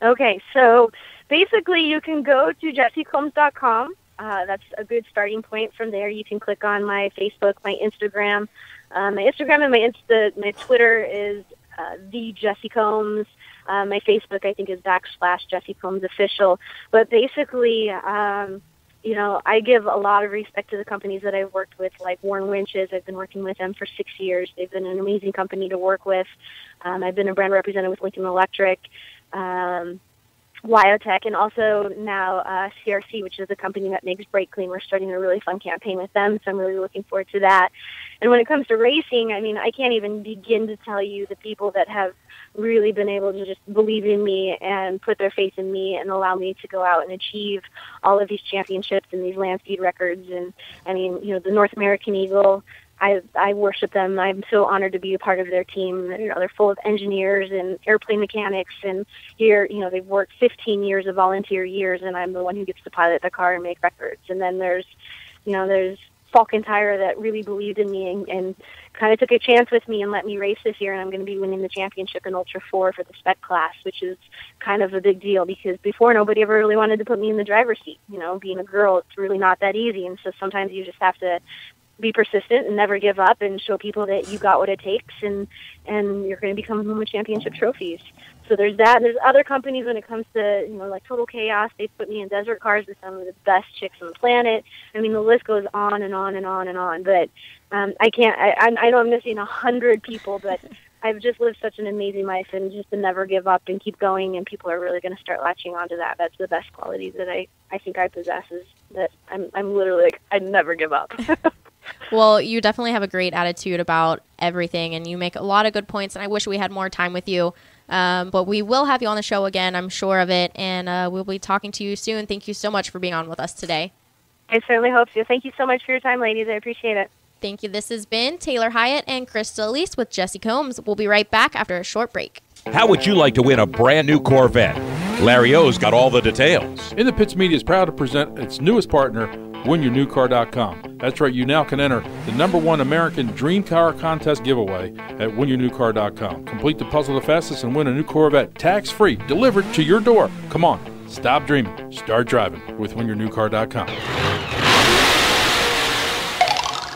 Okay, so basically you can go to jessicombs.com. That's a good starting point. From there, you can click on my Facebook, my Instagram. My Instagram and my Twitter is the Jessi Combs. My Facebook, I think, is /Jessi Combs Official. But basically, I give a lot of respect to the companies that I've worked with, like Warren Winches. I've been working with them for 6 years. They've been an amazing company to work with. I've been a brand representative with Lincoln Electric. Biotech, and also now CRC, which is a company that makes brake clean. We're starting a really fun campaign with them, so I'm really looking forward to that. And when it comes to racing, I mean, I can't even begin to tell you the people that have really been able to just believe in me and put their faith in me and allow me to go out and achieve all of these championships and these land speed records. And I mean, the North American Eagle, I worship them. I'm so honored to be a part of their team. They're full of engineers and airplane mechanics, and here, they've worked 15 years of volunteer years, and I'm the one who gets to pilot the car and make records. And then there's Falcon Tire that really believed in me and kind of took a chance with me and let me race this year, and I'm going to be winning the championship in Ultra 4 for the spec class, which is kind of a big deal, because before nobody ever really wanted to put me in the driver's seat. Being a girl, it's really not that easy, and so sometimes you just have to be persistent and never give up and show people that you got what it takes, and you're going to become home with championship trophies. So there's that. And there's other companies when it comes to, like Total Chaos. They put me in desert cars with some of the best chicks on the planet. I mean, the list goes on and on and on and on. But I know I'm missing 100 people, but I've just lived such an amazing life, and just to never give up and keep going, and people are really going to start latching onto that. That's the best quality that I think I possess, is that I'm literally like, I never give up. Well, you definitely have a great attitude about everything, and you make a lot of good points, and I wish we had more time with you. But we will have you on the show again, I'm sure of it, and we'll be talking to you soon. Thank you so much for being on with us today. I certainly hope so. Thank you so much for your time, ladies. I appreciate it. Thank you. This has been Taylor Hyatt and Krista Elise with Jessi Combs. We'll be right back after a short break. How would you like to win a brand new Corvette? Larry O's got all the details. In the Pits Media is proud to present its newest partner, WinYourNewCar.com. That's right, you now can enter the #1 American Dream Car Contest giveaway at WinYourNewCar.com. Complete the puzzle the fastest and win a new Corvette tax-free, delivered to your door. Come on, stop dreaming, start driving with WinYourNewCar.com.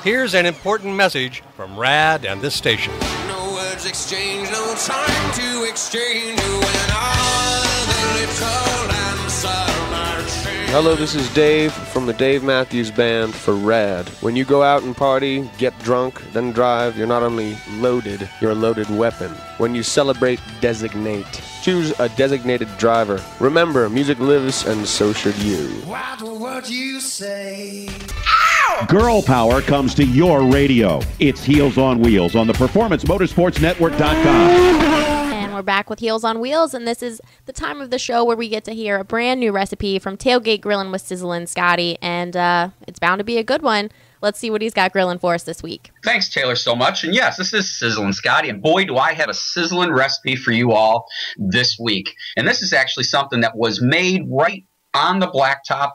Here's an important message from RAD and this station. No words exchange, no time to exchange when all the little answer marching. Hello, this is Dave from the Dave Matthews Band for RAD. When you go out and party, get drunk, then drive, you're not only loaded, you're a loaded weapon. When you celebrate, designate. Choose a designated driver. Remember, music lives and so should you. What would you say? Girl power comes to your radio. It's Heels on Wheels on the PerformanceMotorsportsNetwork.com. And we're back with Heels on Wheels, and this is the time of the show where we get to hear a brand new recipe from Tailgate Grillin' with Sizzlin' Scotty, and it's bound to be a good one. Let's see what he's got grilling for us this week. Thanks, Taylor, so much. And yes, this is Sizzlin' Scotty, and boy, do I have a sizzling recipe for you all this week. And this is actually something that was made right on the blacktop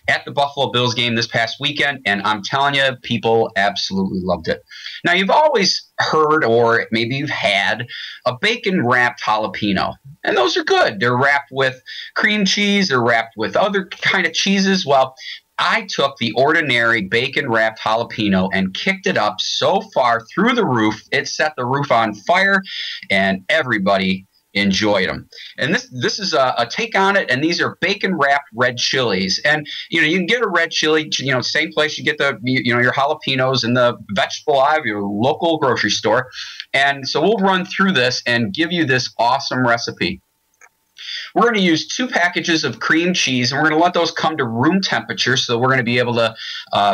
at the Buffalo Bills game this past weekend, and I'm telling you, people absolutely loved it. Now, you've always heard, or maybe you've had, a bacon-wrapped jalapeno, and those are good. They're wrapped with cream cheese, they're wrapped with other kind of cheeses. Well, I took the ordinary bacon-wrapped jalapeno and kicked it up so far through the roof, it set the roof on fire, and everybody enjoyed them. And this is a take on it, and these are bacon wrapped red chilies. And you can get a red chili, same place you get your jalapenos in the vegetable aisle, your local grocery store. And so we'll run through this and give you this awesome recipe. We're going to use 2 packages of cream cheese, and we're going to let those come to room temperature, so we're going to be able to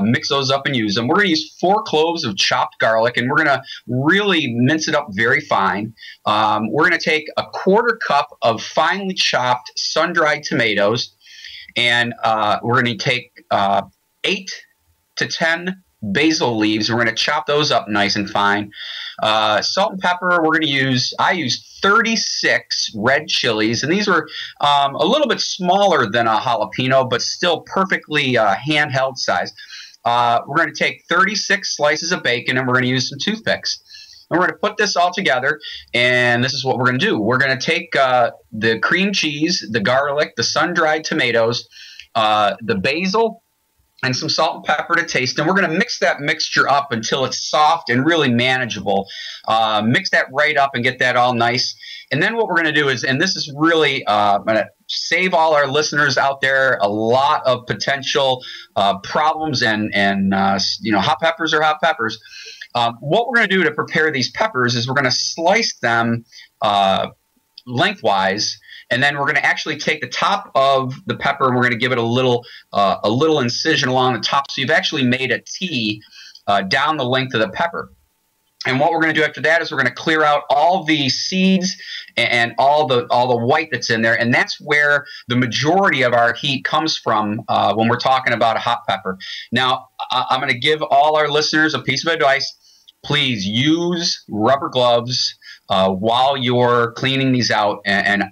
mix those up and use them. We're going to use 4 cloves of chopped garlic, and we're going to really mince it up very fine. We're going to take a 1/4 cup of finely chopped sun-dried tomatoes, and we're going to take 8 to 10 basil leaves. We're going to chop those up nice and fine. Salt and pepper, I used 36 red chilies, and these were a little bit smaller than a jalapeno, but still perfectly handheld size. We're going to take 36 slices of bacon, and we're going to use some toothpicks. And we're going to put this all together, and this is what we're going to do. We're going to take the cream cheese, the garlic, the sun-dried tomatoes, the basil, and some salt and pepper to taste. And we're going to mix that mixture up until it's soft and really manageable. Mix that right up and get that all nice. And then what we're going to do is, and this is really going to save all our listeners out there a lot of potential problems and hot peppers are hot peppers. What we're going to do to prepare these peppers is we're going to slice them lengthwise. And then we're going to actually take the top of the pepper and we're going to give it a little incision along the top. So you've actually made a T down the length of the pepper. And what we're going to do after that is we're going to clear out all the seeds and all the white that's in there. And that's where the majority of our heat comes from when we're talking about a hot pepper. Now, I'm going to give all our listeners a piece of advice. Please use rubber gloves while you're cleaning these out. And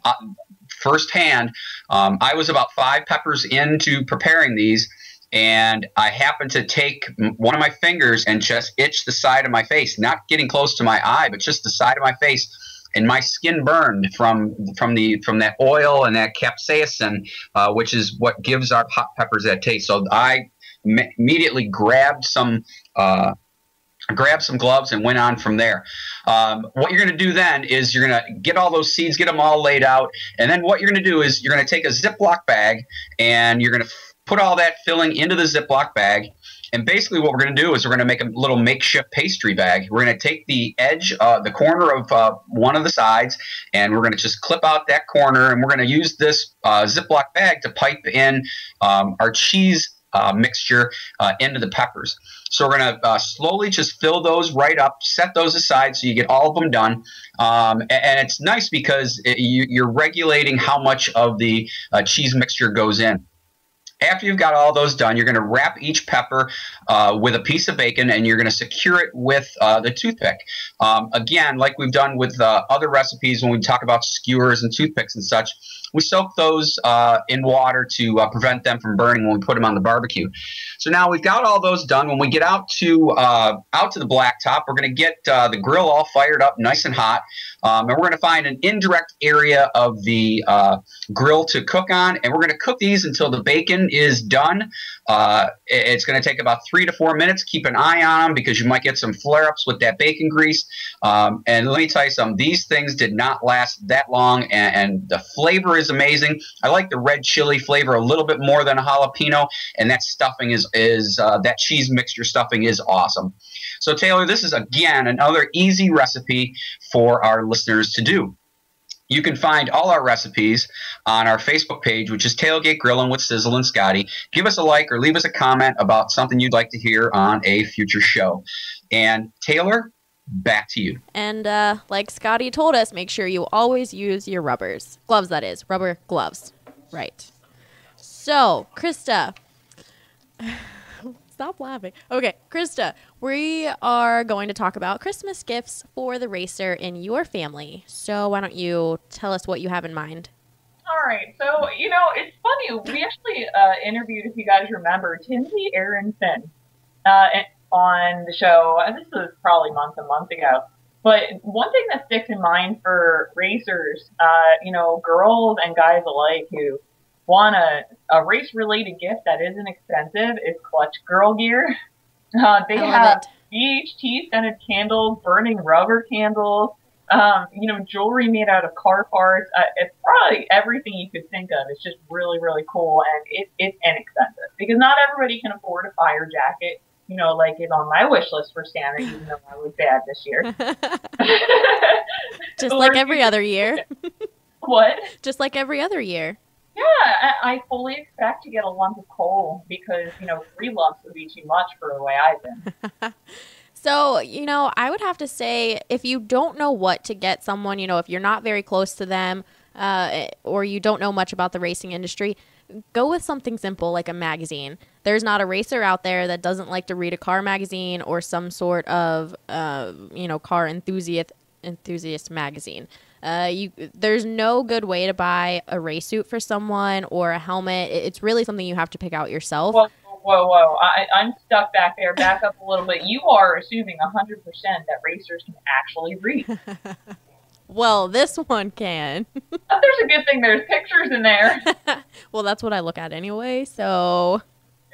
firsthand, I was about 5 peppers into preparing these, and I happened to take one of my fingers and just itch the side of my face, not getting close to my eye, but just the side of my face, and my skin burned from that oil and that capsaicin, which is what gives our hot peppers that taste. So I immediately grabbed some gloves and went on from there. What you're going to do then is you're going to get all those seeds, get them all laid out. And then what you're going to do is you're going to take a Ziploc bag and you're going to put all that filling into the Ziploc bag. And basically what we're going to do is we're going to make a little makeshift pastry bag. We're going to take the edge, the corner of one of the sides, and we're going to just clip out that corner. And we're going to use this Ziploc bag to pipe in our cheese mixture into the peppers. So we're going to slowly just fill those right up, set those aside so you get all of them done. And it's nice because you're regulating how much of the cheese mixture goes in. After you've got all those done, you're going to wrap each pepper with a piece of bacon, and you're going to secure it with the toothpick. Again, like we've done with other recipes when we talk about skewers and toothpicks and such, we soak those in water to prevent them from burning when we put them on the barbecue. So now we've got all those done. When we get out to the blacktop, we're going to get the grill all fired up nice and hot. And we're going to find an indirect area of the grill to cook on, and we're going to cook these until the bacon is done. It's going to take about 3 to 4 minutes. Keep an eye on them because you might get some flare-ups with that bacon grease. And let me tell you something, these things did not last that long, and the flavor is amazing. I like the red chili flavor a little bit more than a jalapeno, and that stuffing is that cheese mixture stuffing is awesome. So Taylor, this is again another easy recipe for our listeners to do. You can find all our recipes on our Facebook page, which is Tailgate Grillin' with Sizzle and Scotty. Give us a like or leave us a comment about something you'd like to hear on a future show. And Taylor, back to you. And like Scotty told us, make sure you always use your rubbers. Gloves, that is. Rubber gloves. Right. So, Krista. Stop laughing. Okay, Krista, we are going to talk about Christmas gifts for the racer in your family. So why don't you tell us what you have in mind? All right. So, it's funny. We actually interviewed, if you guys remember, Tinsy Aaron Finn on the show. This was probably months and months ago. But one thing that sticks in mind for racers, girls and guys alike who want a race-related gift that isn't expensive is Clutch Girl gear. They have BHT scented candles, burning rubber candles, jewelry made out of car parts. It's probably everything you could think of. It's just really, really cool, and it's inexpensive because not everybody can afford a fire jacket. Like it's on my wish list for Santa, even though I was bad this year. Just like every other year. What? Just like every other year. Yeah, I fully expect to get a lump of coal because, 3 lumps would be too much for the way I've been. So, I would have to say if you don't know what to get someone, if you're not very close to them or you don't know much about the racing industry, go with something simple like a magazine. There's not a racer out there that doesn't like to read a car magazine or some sort of, car enthusiast magazine. There's no good way to buy a race suit for someone or a helmet. It's really something you have to pick out yourself. Whoa. I'm stuck back there. Back up a little bit. You are assuming 100% that racers can actually read. Well, this one can. There's a good thing there's pictures in there. Well, that's what I look at anyway, so...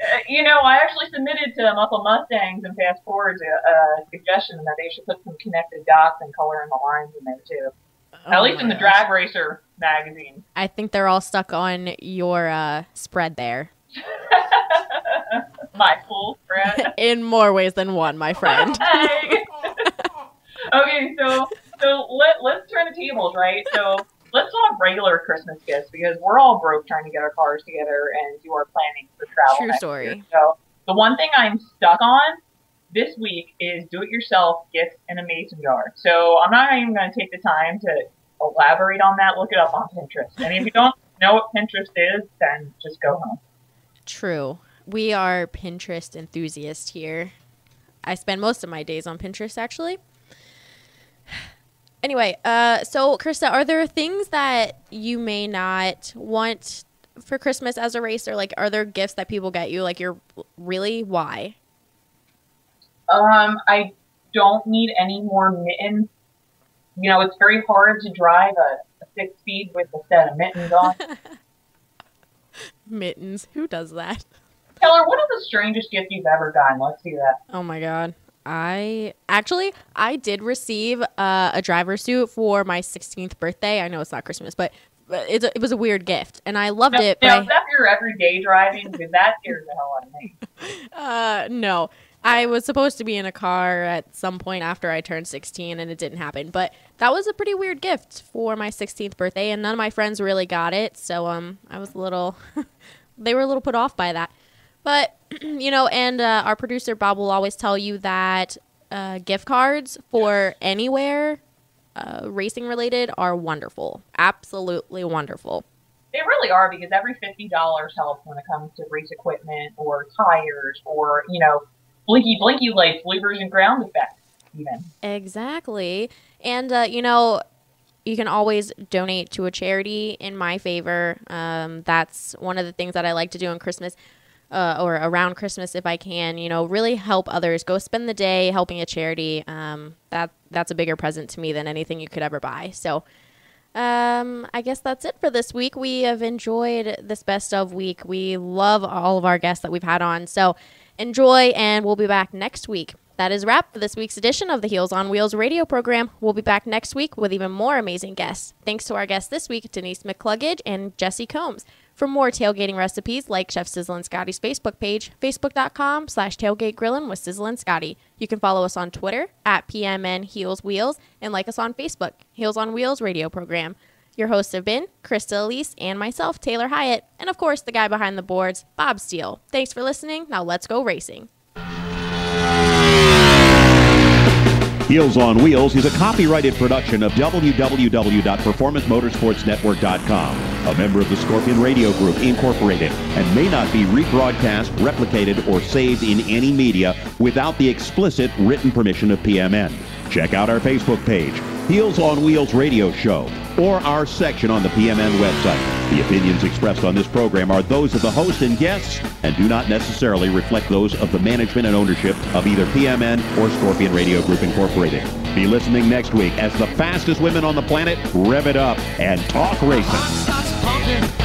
I actually submitted to Muscle Mustangs and Fast Forwards a suggestion that they should put some connected dots and color in the lines in there, too. At least in the Drag Racer magazine. I think they're all stuck on your spread there. My full spread? In more ways than one, my friend. Okay, so let's turn the tables, right? So let's talk regular Christmas gifts because we're all broke trying to get our cars together and do our planning for travel. True story. Year. So the one thing I'm stuck on this week is do-it-yourself gifts in a mason jar. So I'm not even going to take the time to elaborate on that. Look it up on Pinterest. And if you don't know what Pinterest is, then just go home. True. We are Pinterest enthusiasts here. I spend most of my days on Pinterest, actually. Anyway, so Krista, are there things that you may not want for Christmas as a racer? Like, are there gifts that people get you? Like, why? I don't need any more mittens. It's very hard to drive a 6-speed with a set of mittens on. Mittens? Who does that? Taylor, what is the strangest gift you've ever gotten? Let's do that. Oh my God. I did receive a driver suit for my 16th birthday. I know it's not Christmas, but it was a weird gift, and I loved it. Is that your everyday driving? Because that scares the hell out of me. No. I was supposed to be in a car at some point after I turned 16, and it didn't happen. But that was a pretty weird gift for my 16th birthday, and none of my friends really got it. So I was a little – they were a little put off by that. But, and our producer Bob will always tell you that gift cards for anywhere racing related are wonderful. Absolutely wonderful. They really are, because every $50 helps when it comes to race equipment or tires or, blinky lights, bloopers, and ground effects even. Exactly. And, you can always donate to a charity in my favor. That's one of the things that I like to do on Christmas. Or around Christmas if I can, really help others. Go spend the day helping a charity. That's a bigger present to me than anything you could ever buy. So I guess that's it for this week. We have enjoyed this best of week. We love all of our guests that we've had on. So enjoy, and we'll be back next week. That is a wrap for this week's edition of the Heels on Wheels radio program. We'll be back next week with even more amazing guests. Thanks to our guests this week, Denise McCluggage and Jessi Combs. For more tailgating recipes, like Chef Sizzle and Scotty's Facebook page, facebook.com/tailgategrillin with Sizzle and Scotty. You can follow us on Twitter @PMNHeelsWheels and like us on Facebook, Heels on Wheels radio program. Your hosts have been Krista Elise and myself, Taylor Hyatt, and of course the guy behind the boards, Bob Steele. Thanks for listening. Now let's go racing. Heels on Wheels is a copyrighted production of www.performancemotorsportsnetwork.com, a member of the Scorpion Radio Group, Incorporated, and may not be rebroadcast, replicated, or saved in any media without the explicit written permission of PMN. Check out our Facebook page, Heels on Wheels Radio Show, or our section on the PMN website. The opinions expressed on this program are those of the host and guests and do not necessarily reflect those of the management and ownership of either PMN or Scorpion Radio Group Incorporated. Be listening next week as the fastest women on the planet rev it up and talk racing.